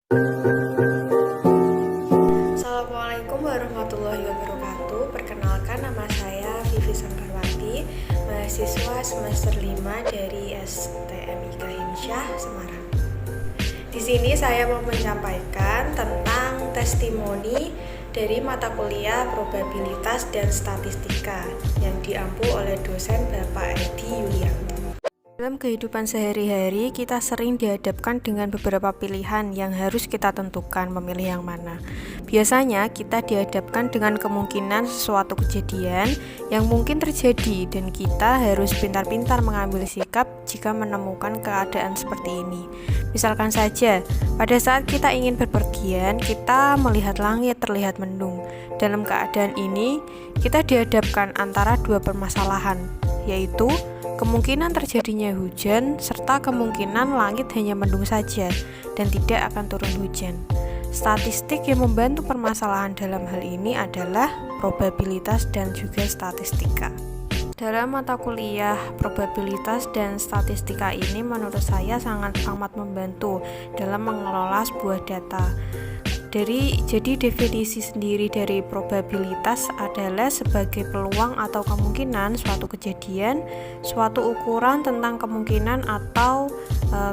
Assalamualaikum warahmatullahi wabarakatuh. Perkenalkan, nama saya Vivi Sangkarwati, mahasiswa semester 5 dari STMIK Himsyah, Semarang. Di sini saya mau menyampaikan tentang testimoni dari mata kuliah probabilitas dan statistika yang diampu oleh dosen Bapak Edi Yulianto. Dalam kehidupan sehari-hari, kita sering dihadapkan dengan beberapa pilihan yang harus kita tentukan memilih yang mana. Biasanya, kita dihadapkan dengan kemungkinan sesuatu kejadian yang mungkin terjadi dan kita harus pintar-pintar mengambil sikap jika menemukan keadaan seperti ini. Misalkan saja, pada saat kita ingin berpergian, kita melihat langit terlihat mendung. Dalam keadaan ini, kita dihadapkan antara dua permasalahan, yaitu kemungkinan terjadinya hujan serta kemungkinan langit hanya mendung saja dan tidak akan turun hujan. Statistik yang membantu permasalahan dalam hal ini adalah probabilitas dan juga statistika. Dalam mata kuliah probabilitas dan statistika ini menurut saya sangat amat membantu dalam mengelola sebuah data. Jadi definisi sendiri dari probabilitas adalah sebagai peluang atau kemungkinan suatu kejadian, suatu ukuran tentang kemungkinan atau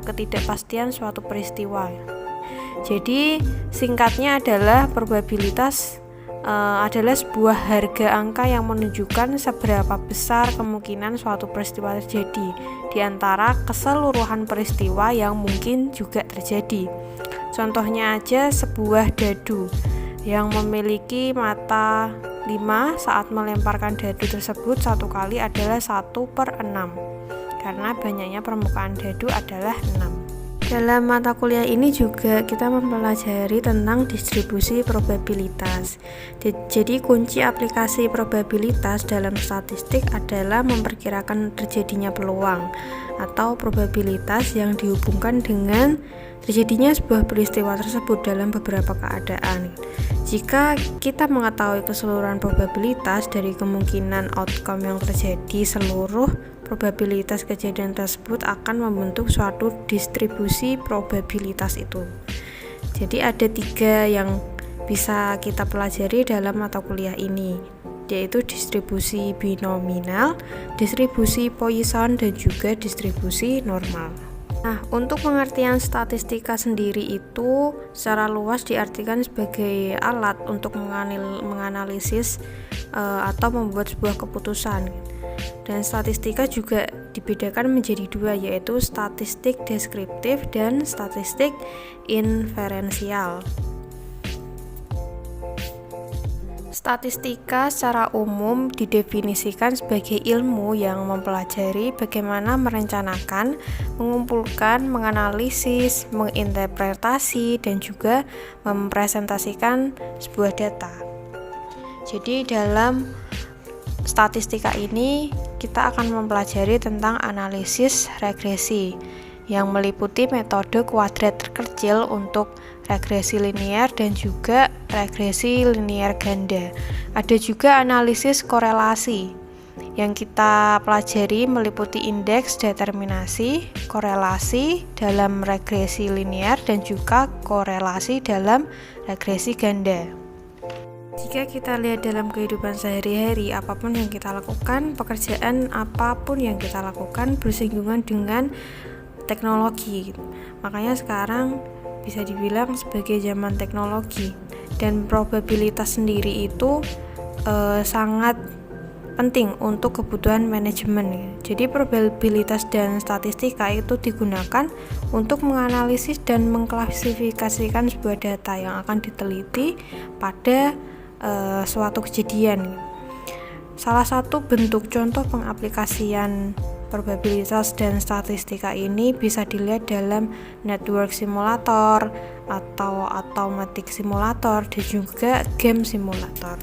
ketidakpastian suatu peristiwa. Jadi singkatnya adalah probabilitas adalah sebuah harga angka yang menunjukkan seberapa besar kemungkinan suatu peristiwa terjadi di antara keseluruhan peristiwa yang mungkin juga terjadi. Contohnya aja sebuah dadu yang memiliki mata 5 saat melemparkan dadu tersebut satu kali adalah 1/6 karena banyaknya permukaan dadu adalah 6. Dalam mata kuliah ini juga kita mempelajari tentang distribusi probabilitas. Jadi kunci aplikasi probabilitas dalam statistik adalah memperkirakan terjadinya peluang atau probabilitas yang dihubungkan dengan terjadinya sebuah peristiwa tersebut dalam beberapa keadaan. Jika kita mengetahui keseluruhan probabilitas dari kemungkinan outcome yang terjadi, seluruh probabilitas kejadian tersebut akan membentuk suatu distribusi probabilitas itu. Jadi ada 3 yang bisa kita pelajari dalam mata kuliah ini, yaitu distribusi binominal, distribusi Poisson, dan juga distribusi normal. Nah, untuk pengertian statistika sendiri itu secara luas diartikan sebagai alat untuk menganalisis atau membuat sebuah keputusan. Dan statistika juga dibedakan menjadi 2, yaitu statistik deskriptif dan statistik inferensial. Statistika secara umum didefinisikan sebagai ilmu yang mempelajari bagaimana merencanakan, mengumpulkan, menganalisis, menginterpretasi, dan juga mempresentasikan sebuah data. Jadi dalam statistika ini kita akan mempelajari tentang analisis regresi yang meliputi metode kuadrat terkecil untuk regresi linear dan juga regresi linear ganda. Ada juga analisis korelasi yang kita pelajari meliputi indeks determinasi, korelasi dalam regresi linear dan juga korelasi dalam regresi ganda. Jika kita lihat dalam kehidupan sehari-hari, apapun yang kita lakukan, pekerjaan apapun yang kita lakukan bersinggungan dengan teknologi. Makanya sekarang bisa dibilang sebagai zaman teknologi, dan probabilitas sendiri itu sangat penting untuk kebutuhan manajemen. Jadi probabilitas dan statistika itu digunakan untuk menganalisis dan mengklasifikasikan sebuah data yang akan diteliti pada suatu kejadian. Salah satu bentuk contoh pengaplikasian probabilitas dan statistika ini bisa dilihat dalam network simulator atau automatic simulator dan juga game simulator.